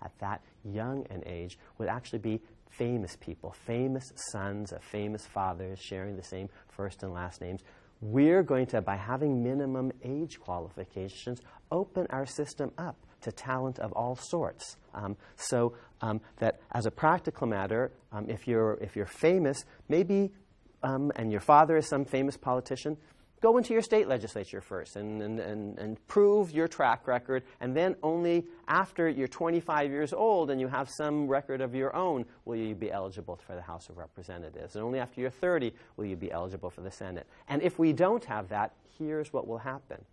at that young an age would actually be famous people, famous sons of famous fathers sharing the same first and last names. We're going to, by having minimum age qualifications, open our system up to talent of all sorts. So that as a practical matter, if you're famous, maybe, and your father is some famous politician, go into your state legislature first and prove your track record, and then only after you're 25 years old and you have some record of your own will you be eligible for the House of Representatives. And only after you're 30 will you be eligible for the Senate. And if we don't have that, here's what will happen.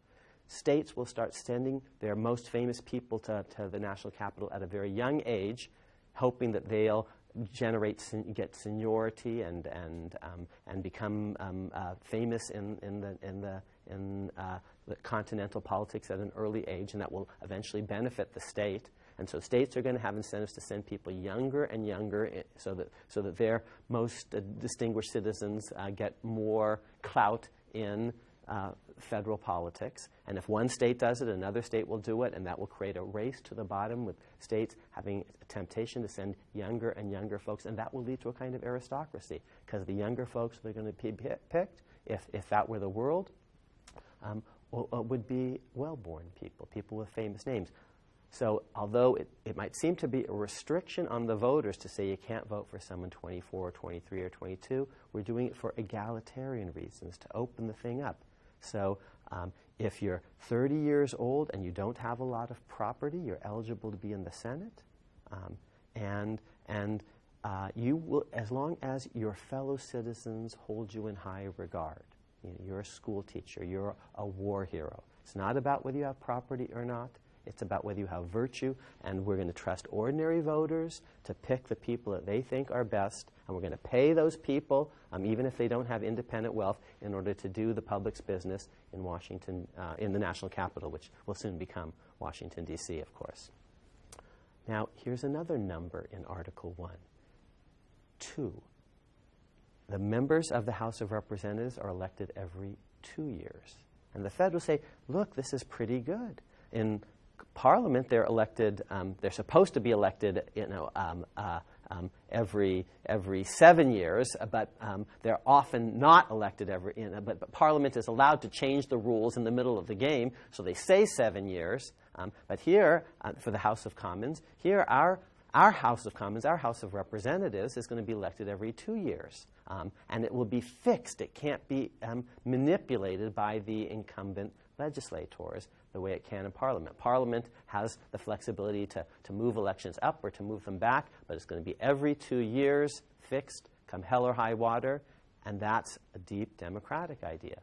States will start sending their most famous people to the national capital at a very young age, hoping that they'll get seniority and become famous in the continental politics at an early age, and that will eventually benefit the state. And so states are going to have incentives to send people younger and younger, so that their most distinguished citizens get more clout in federal politics. And if one state does it, another state will do it, and that will create a race to the bottom with states having a temptation to send younger and younger folks, and that will lead to a kind of aristocracy, because the younger folks that are going to be picked, if that were the world, would be well-born people with famous names. So although it might seem to be a restriction on the voters to say you can't vote for someone 24 or 23 or 22, we're doing it for egalitarian reasons, to open the thing up. So if you're 30 years old and you don't have a lot of property, you're eligible to be in the Senate. You will, as long as your fellow citizens hold you in high regard. You know, you're a school teacher, you're a war hero. It's not about whether you have property or not. It's about whether you have virtue, and we're going to trust ordinary voters to pick the people that they think are best, and we're going to pay those people, even if they don't have independent wealth, in order to do the public's business in Washington, in the national capital, which will soon become Washington, D.C., of course. Now, here's another number in Article 1. 2. The members of the House of Representatives are elected every 2 years. And the Fed will say, look, this is pretty good. In Parliament, they're elected, they're supposed to be elected, every 7 years, but they're often not elected but Parliament is allowed to change the rules in the middle of the game, so they say 7 years. But here, for the House of Commons, here our House of Commons, our House of Representatives, is going to be elected every 2 years. And it will be fixed. It can't be manipulated by the incumbent legislators the way it can in Parliament. Parliament has the flexibility to move elections up or to move them back, but it's going to be every 2 years, fixed, come hell or high water, and that's a deep democratic idea.